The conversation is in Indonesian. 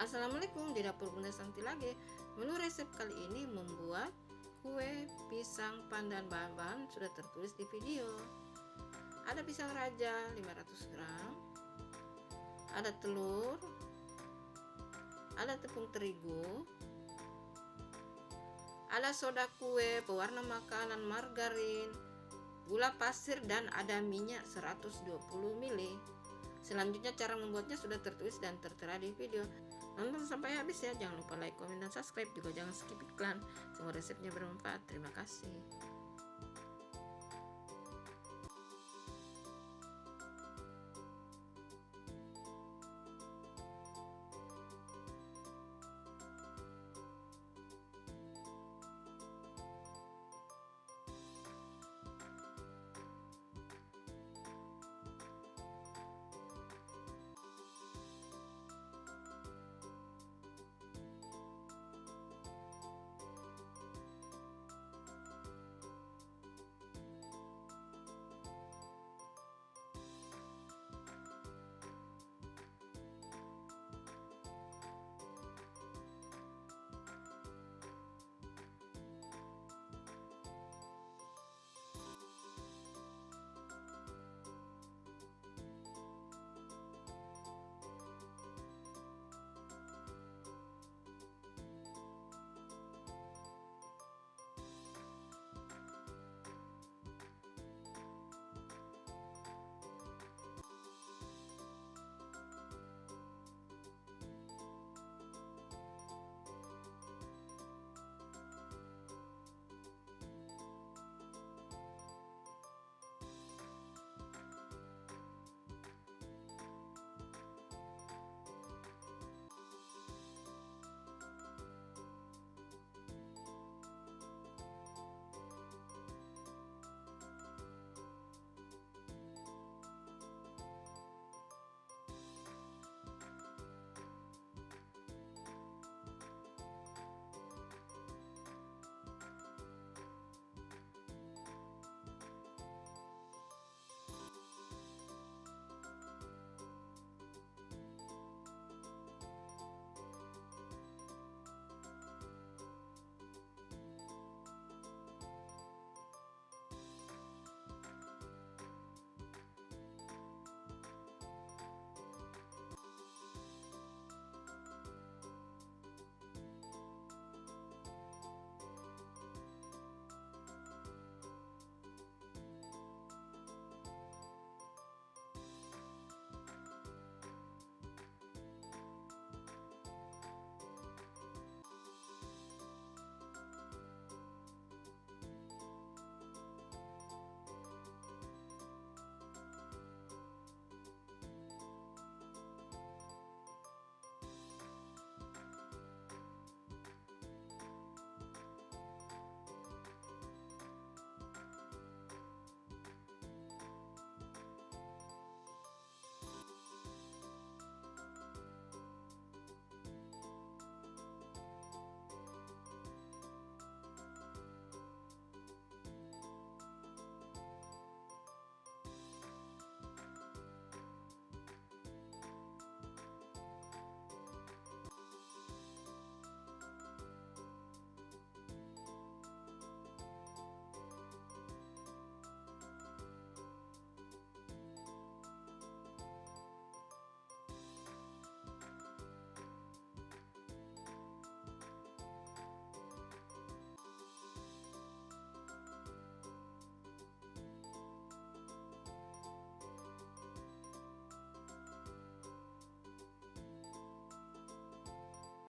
Assalamualaikum, di dapur Bunda Santi lagi. Menu resep kali ini membuat kue pisang pandan. Bahan-bahan sudah tertulis di video. Ada pisang raja 500 gram, ada telur, ada tepung terigu, ada soda kue, pewarna makanan, margarin, gula pasir, dan ada minyak 120 ml. Selanjutnya cara membuatnya sudah tertulis dan tertera di video. Nonton sampai habis ya, jangan lupa like, komen, dan subscribe. Juga jangan skip iklan. Semoga resepnya bermanfaat. Terima kasih.